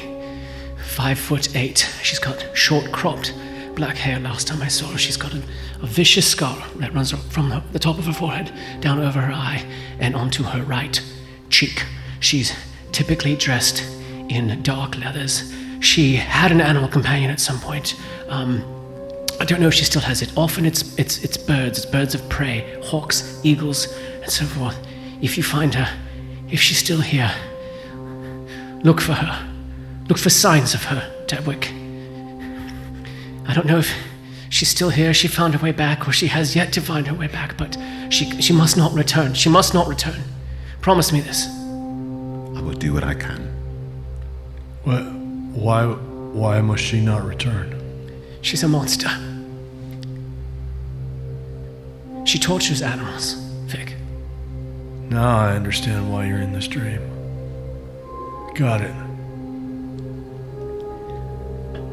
5'8". She's got short cropped black hair last time I saw her. She's got a vicious scar that runs from the top of her forehead down over her eye and onto her right cheek. She's typically dressed in dark leathers. She had an animal companion at some point. I don't know if she still has it. Often it's birds. It's birds of prey, hawks, eagles, and so forth. If you find her, if she's still here, look for her. Look for signs of her, Tedwick. I don't know if she's still here, she found her way back, or she has yet to find her way back, but she must not return. She must not return. Promise me this. I will do what I can. Why must she not return? She's a monster. She tortures animals, Vic. Now I understand why you're in this dream. Got it.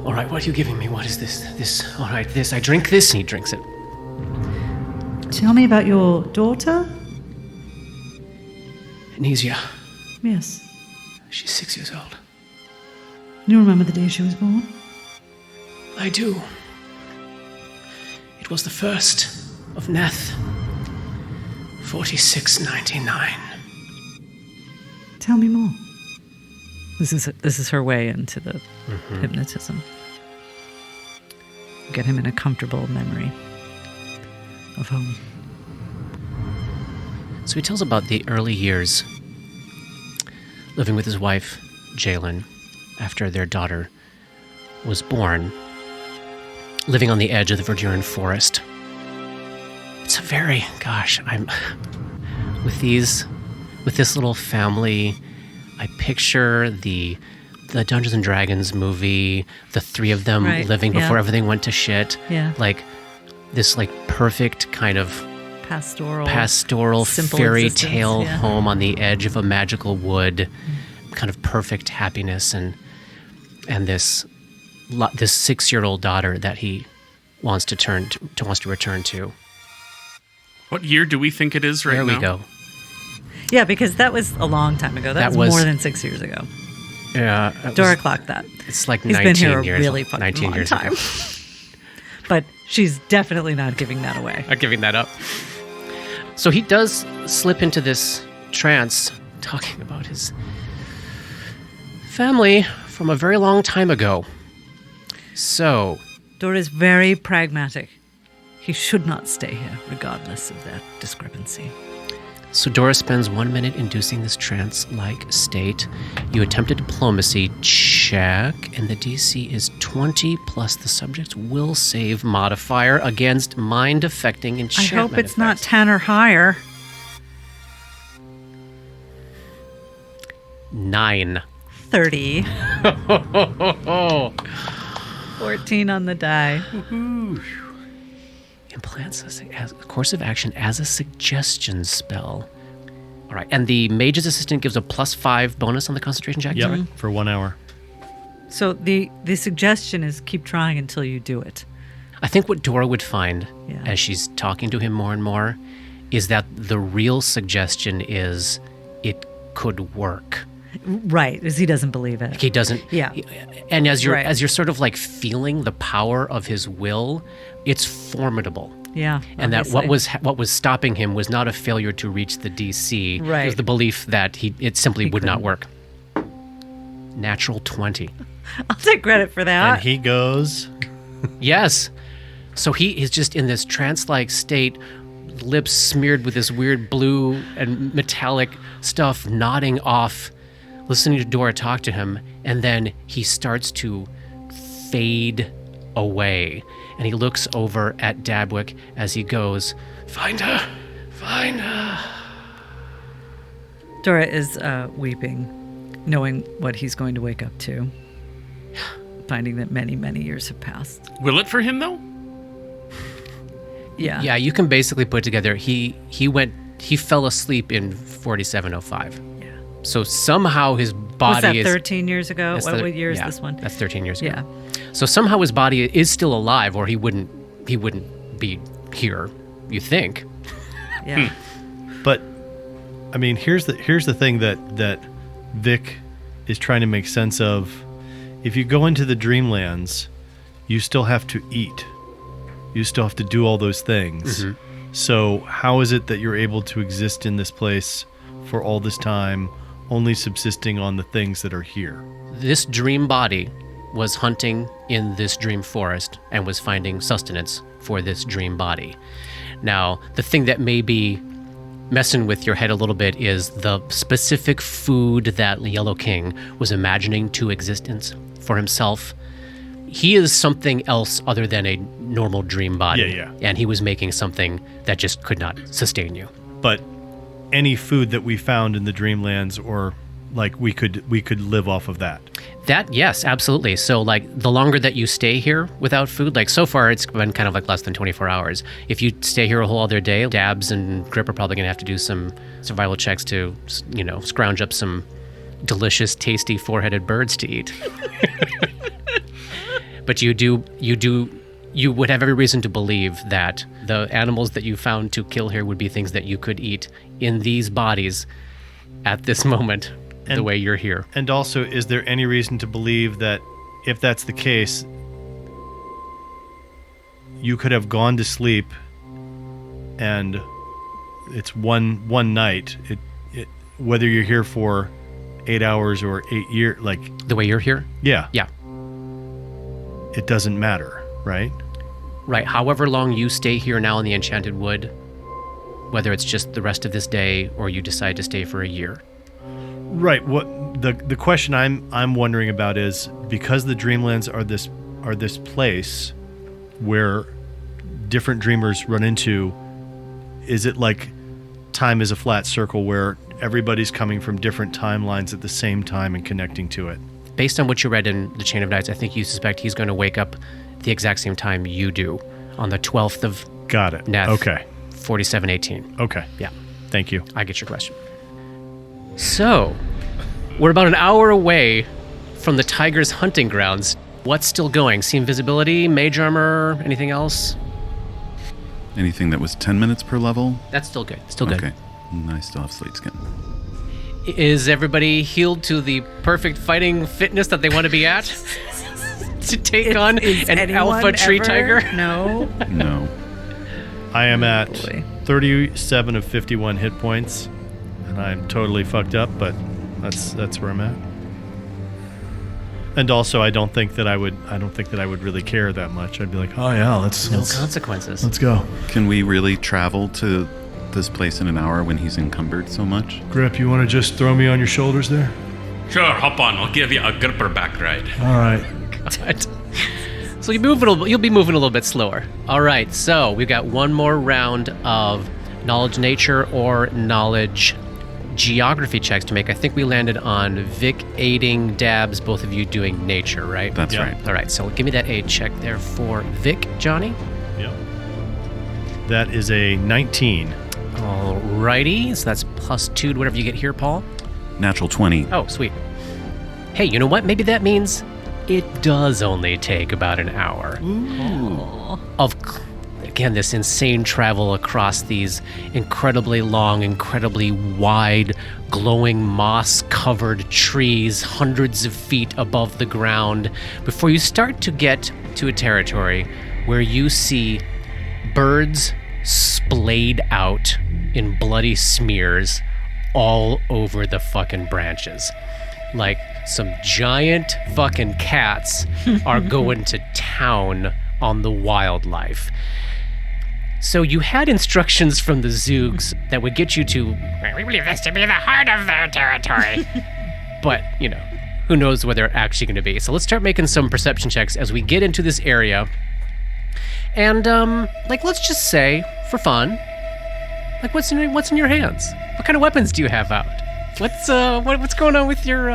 All right, what are you giving me? What is this? All right, this. I drink this. And he drinks it. Tell me about your daughter? Anesia. Yes. She's 6 years old. You remember the day she was born? I do. It was the 1st of Neth, 4699. Tell me more. This is her way into the hypnotism. Get him in a comfortable memory of home. So he tells about the early years living with his wife, Jalen, after their daughter was born, living on the edge of the verdurine forest. It's a very, with this little family, I picture the Dungeons and Dragons movie, the three of them living before everything went to shit. Yeah. Like this perfect kind of pastoral simple fairy existence, tale home on the edge of a magical wood, kind of perfect happiness and this 6-year-old daughter that he wants to return to. What year do we think it is right now? There we go. Yeah, because that was a long time ago. That was more than 6 years ago. Yeah. Dora clocked that. It's like He's 19 been here years. a really fucking 19 long years time. ago. But she's definitely not giving that away. Not giving that up. So he does slip into this trance, talking about his family from a very long time ago. So Dora's very pragmatic. He should not stay here, regardless of that discrepancy. So Dora spends 1 minute inducing this trance-like state. You attempt a diplomacy check, and the DC is 20 plus the subject's will save modifier against mind-affecting enchantment. I hope it's not effects. 10 or higher. 9. 30. 14 on the die. Implants as a course of action as a suggestion spell. All right, and the mage's assistant gives a +5 bonus on the concentration check. Yep, Sorry? for 1 hour. So the suggestion is keep trying until you do it. I think what Dora would find Yeah. as she's talking to him more and more is that the real suggestion is it could work. Right, because he doesn't believe it. He doesn't. Yeah. And as you're Right. sort of feeling the power of his will, it's formidable. Yeah. And that obviously. what was stopping him was not a failure to reach the DC. Right. It was the belief that it simply would not couldn't. work. Natural 20. I'll take credit for that. And he goes, Yes. So he is just in this trance-like state, lips smeared with this weird blue and metallic stuff, nodding off, listening to Dora talk to him, and then he starts to fade away. And he looks over at Dabwick as he goes, "Find her! Find her!" Dora is weeping, knowing what he's going to wake up to, finding that many, many years have passed. Will it for him, though? Yeah. Yeah, you can basically put together, he fell asleep in 4705. Yeah. So somehow his body Was that is... 13 years ago? That's What year is yeah, this one? That's 13 years ago. Yeah. So somehow his body is still alive, or he wouldn't be here, you think. Yeah. but I mean, here's the thing that Vic is trying to make sense of. If you go into the Dreamlands, you still have to eat. You still have to do all those things. Mm-hmm. So how is it that you're able to exist in this place for all this time, only subsisting on the things that are here? This dream body was hunting in this dream forest and was finding sustenance for this dream body. Now, the thing that may be messing with your head a little bit is the specific food that the Yellow King was imagining to existence for himself. He is something else other than a normal dream body. Yeah. And he was making something that just could not sustain you. But any food that we found in the Dreamlands, or we could live off of that. Yes, absolutely. So, like, the longer that you stay here without food, like, so far it's been kind of like less than 24 hours. If you stay here a whole other day, Dabs and Grip are probably going to have to do some survival checks to, scrounge up some delicious, tasty, four-headed birds to eat. But you would have every reason to believe that the animals that you found to kill here would be things that you could eat in these bodies at this moment. The way you're here. And also, is there any reason to believe that if that's the case, you could have gone to sleep and it's one night, whether you're here for 8 hours or 8 years, like... The way you're here? Yeah. Yeah. It doesn't matter, right? Right. However long you stay here now in the Enchanted Wood, whether it's just the rest of this day or you decide to stay for a year. Right. What the question I'm wondering about is, because the Dreamlands are this place where different dreamers run into, is it like time is a flat circle where everybody's coming from different timelines at the same time and connecting to it? Based on what you read in the Chain of Nights, I think you suspect he's going to wake up the exact same time you do, on the 12th of Got it. Neth, Okay. 4718. Okay. Yeah. Thank you. I get your question. So, we're about an hour away from the Tiger's hunting grounds. What's still going? See invisibility, mage armor, anything else? Anything that was 10 minutes per level? That's still good. Still good. Okay. I still have slate skin. Is everybody healed to the perfect fighting fitness that they want to be at? To take on an alpha tree tiger? No. No. I am at Boy. 37 of 51 hit points, and I'm totally fucked up, but that's where I'm at. And also, I don't think that I would really care that much. I'd be like, oh yeah, let's Consequences. go. Can we really travel to this place in an hour when he's encumbered so much? Grip, you want to just throw me on your shoulders there? Sure, hop on. I'll give you a gripper back ride. All right. God. So you'll be moving a little bit slower. All right, so we've got one more round of knowledge nature or knowledge geography checks to make. I think we landed on Vic aiding Dabs, both of you doing nature, right? That's Yeah. right. All right, so give me that aid check there for Vic, Johnny. Yep. That is a 19. All righty, so that's +2 to whatever you get here, Paul. Natural 20. Oh, sweet. Hey, you know what? Maybe that means it does only take about an hour. Again, this insane travel across these incredibly long, incredibly wide, glowing moss-covered trees, hundreds of feet above the ground, before you start to get to a territory where you see birds splayed out in bloody smears all over the fucking branches. Like, some giant fucking cats are going to town on the wildlife. So you had instructions from the Zoogs that would get you to, we believe this to be the heart of their territory. But, who knows where they're actually going to be. So let's start making some perception checks as we get into this area. And, let's just say, for fun, what's in your hands? What kind of weapons do you have out? What's going on with your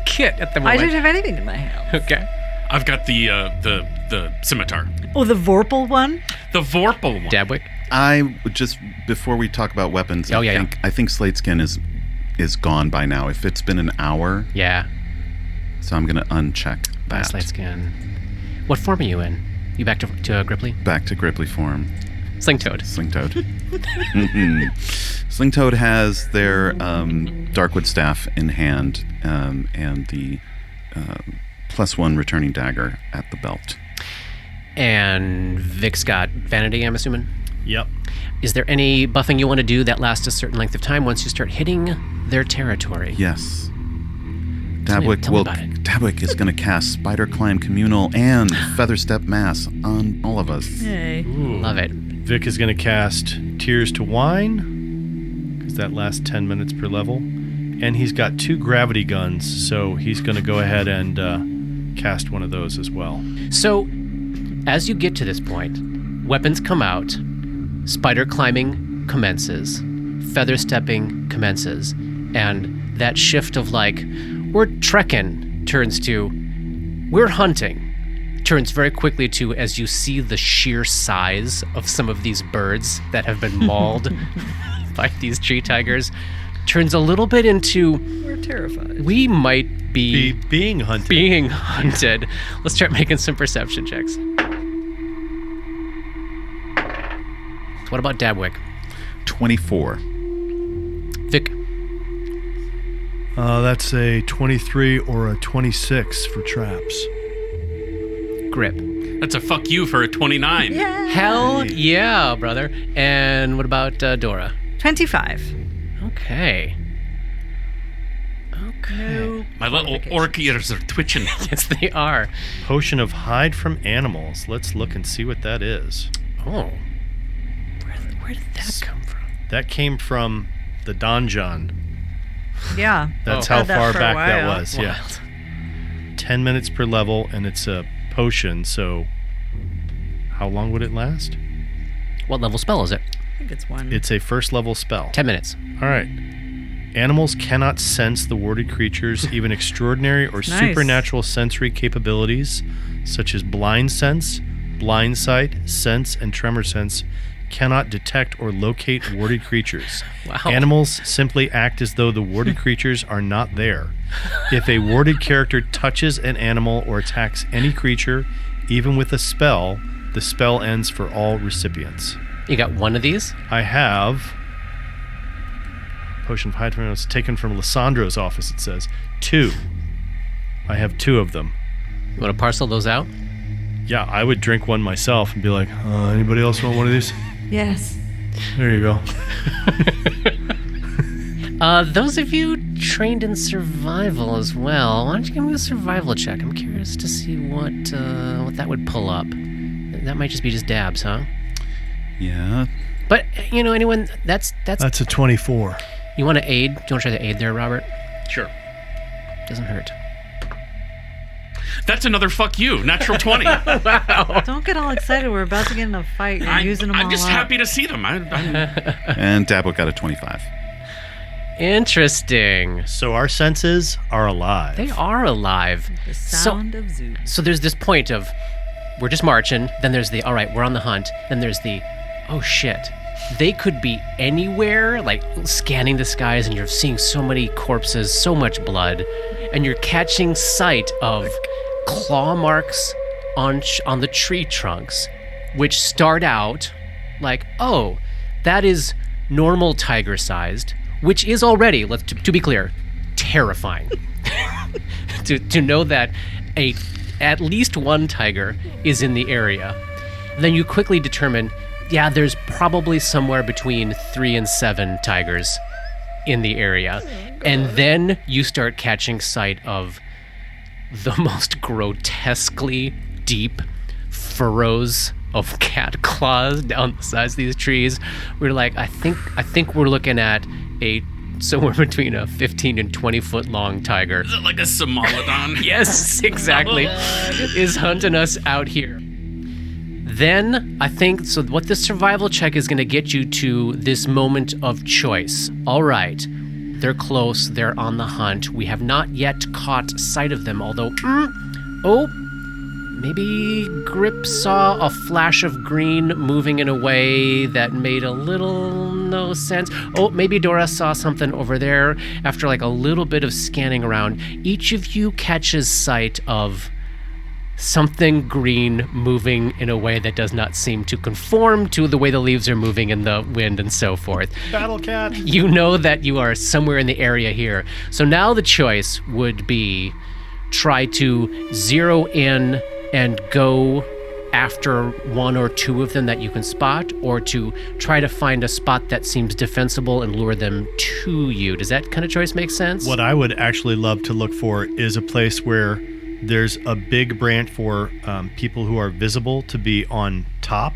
kit at the I moment? don't have anything in my hand. Okay. I've got the scimitar. Oh, the Vorpal one? The Vorpal one. Dabwick? I would just, before we talk about weapons, I think slate skin is gone by now. If it's been an hour, Yeah. so I'm gonna uncheck that. Slate skin. What form are you in? You back to Gripply? Back to Gripply form. Sling Toad. Slingtoad. Slingtoad has their Darkwood staff in hand and the +1 returning dagger at the belt. And Vic's got Vanity, I'm assuming? Yep. Is there any buffing you want to do that lasts a certain length of time once you start hitting their territory? Yes. Tell me about it. Dabwick is going to cast Spider Climb Communal and Featherstep Mass on all of us. Yay. Love it. Vic is going to cast Tears to Wine, because that lasts 10 minutes per level. And he's got 2 gravity guns, so he's going to go ahead and cast one of those as well. So, as you get to this point, weapons come out, spider climbing commences, feather stepping commences, and that shift of we're trekking turns to, we're hunting. Turns very quickly to, as you see the sheer size of some of these birds that have been mauled by these tree tigers, turns a little bit into, We're terrified. we might be being hunted. being hunted. Let's start making some perception checks. What about Dabwick? 24. Vic? That's a 23 or a 26 for traps. Grip? That's a fuck you for a 29. Hell yeah, brother. And what about Dora? 25. Okay. No. My little orc ears are twitching. Yes, they are. Potion of hide from animals. Let's look and see what that is. Oh. Where did that come from? That came from the donjon. Yeah. That's Oh. how Had that far for a back that while. was. Yeah. Wild. 10 minutes per level, and it's a potion, so how long would it last? What level spell is it? I think it's one. It's a first level spell. 10 minutes. All right. Animals cannot sense the warded creatures. Even extraordinary or Nice. supernatural sensory capabilities, such as blind sense, blind sight, sense, and tremor sense, cannot detect or locate warded creatures. Wow. Animals simply act as though the warded creatures are not there. If a warded character touches an animal or attacks any creature, even with a spell, the spell ends for all recipients. You got one of these? I have Potion of Hide from Animals taken from Lissandro's office, it says. 2. I have 2 of them. You want to parcel those out? Yeah, I would drink one myself and be like, anybody else want one of these? Yes. There you go. Those of you trained in survival as well, why don't you give me a survival check? I'm curious to see what that would pull up. That might just be dabs, huh? Yeah. But, anyone, that's That's a 24. you want to aid? Do you want to try to aid there, Robert? Sure. Doesn't hurt. That's another fuck you. Natural 20. Don't get all excited. We're about to get in a fight. You're using them all I'm just up. happy to see them. And Dabwick got a 25. Interesting. So our senses are alive. They are alive. The sound of Zeus. So there's this point of, we're just marching, then there's the, all right, we're on the hunt, then there's the, oh shit. They could be anywhere, like scanning the skies, and you're seeing so many corpses, so much blood, and you're catching sight of claw marks on the tree trunks, which start out like, oh, that is normal tiger-sized, which is already, to be clear, terrifying. to know that at least one tiger is in the area. Then you quickly determine, yeah, there's probably somewhere between 3 and 7 tigers in the area. And then you start catching sight of the most grotesquely deep furrows of cat claws down the sides of these trees. We're like, I think we're looking at somewhere between a 15 and 20 foot long tiger. Is it like a Somalodon? Yes, exactly. Is hunting us out here. Then, I think, so what this survival check is going to get you to this moment of choice. All right, they're close, they're on the hunt. We have not yet caught sight of them, although, maybe Grip saw a flash of green moving in a way that made a little no sense. Oh, maybe Dora saw something over there. After like a little bit of scanning around, each of you catches sight of something green moving in a way that does not seem to conform to the way the leaves are moving in the wind and so forth. Battle cat. You know that you are somewhere in the area here. So now the choice would be try to zero in and go after one or two of them that you can spot, or to try to find a spot that seems defensible and lure them to you. Does that kind of choice make sense? What I would actually love to look for is a place where there's a big branch for people who are visible to be on top,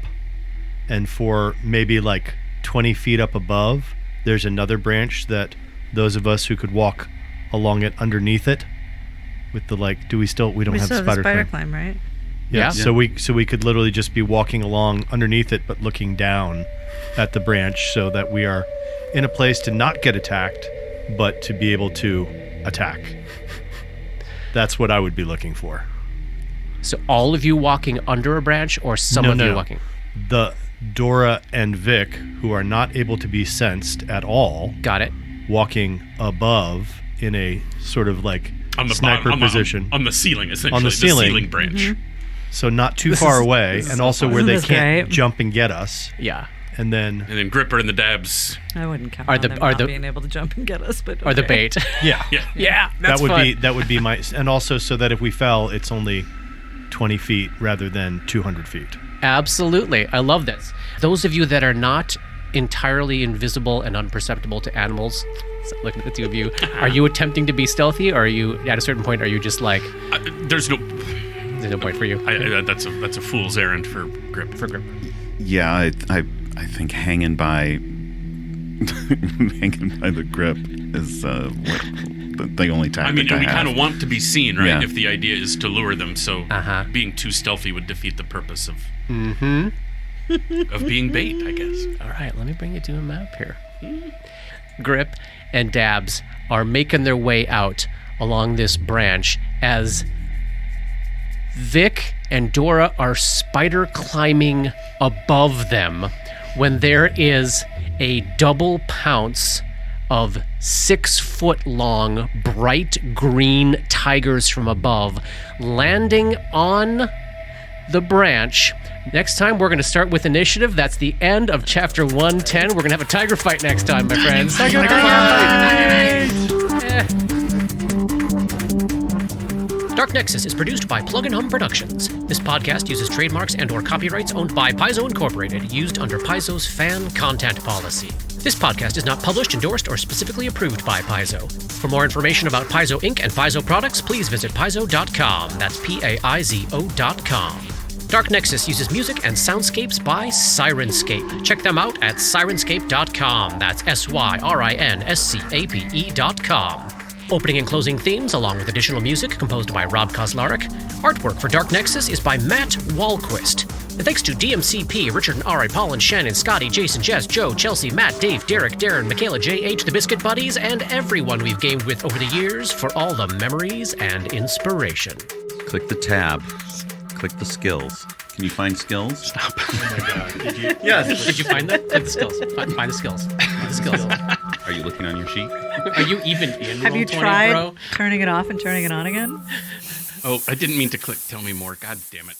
and for maybe like 20 feet up above, there's another branch that those of us who could walk along it underneath it with the we don't We have still have the spider spider climb. climb, right? Yeah. So we could literally just be walking along underneath it, but looking down at the branch, so that we are in a place to not get attacked, but to be able to attack. That's what I would be looking for. So all of you walking under a branch, or some of you walking? The Dora and Vic, who are not able to be sensed at all, Got it. walking above in a sort of like On the sniper bottom, position. on the ceiling, essentially. On the ceiling. ceiling branch. So not too far away, and also where they This is can't great. jump and get us. Yeah. And then, And then Gripper and the Dabs. I wouldn't count Are on the- them are not the- being able to jump and get us, but Or the okay. bait. yeah, Yeah. Yeah, that's that would be my, and also so that if we fell, it's only 20 feet rather than 200 feet. Absolutely. I love this. Those of you that are not entirely invisible and unperceptible to animals, looking at the two of you, are you attempting to be stealthy, or are you, at a certain point, are you just like, There's no... there's no point for you? that's a fool's errand for Grip. For grip. Yeah, I think hanging by the grip is the only tactic I mean, I we have. kind of want to be seen, right? Yeah. If the idea is to lure them, so being too stealthy would defeat the purpose of of being bait, I guess. All right, let me bring you to a map here. Grip and Dabs are making their way out along this branch as Vic and Dora are spider climbing above them when there is a double pounce of 6-foot-long, bright green tigers from above landing on the branch. Next time, we're going to start with initiative. That's the end of chapter 110. We're going to have a tiger fight next time, my friends. Tiger fight! Dark Nexus is produced by Plug and Hum Productions. This podcast uses trademarks and/or copyrights owned by Paizo Incorporated, used under Paizo's fan content policy. This podcast is not published, endorsed, or specifically approved by Paizo. For more information about Paizo Inc. and Paizo products, please visit paizo.com. That's Paizo.com. Dark Nexus uses music and soundscapes by Syrinscape. Check them out at Syrinscape.com. That's Syrinscape.com. Opening and closing themes, along with additional music composed by Rob Kauzlaric. Artwork for Dark Nexus is by Matt Wahlquist. And thanks to DMCP, Richard and Ari, Paul and Shannon, Scotty, Jason, Jess, Joe, Chelsea, Matt, Dave, Derek, Darren, Michaela, J.H., the Biscuit Buddies, and everyone we've gamed with over the years for all the memories and inspiration. Click the tab. Click the skills. Can you find skills? Did you find that? Find the skills. Find the skills. Find the skills. Are you looking on your sheet? Are you even in Have you Roll20, tried bro? turning it off and turning it on again? Oh, I didn't mean to click tell me more. God damn it.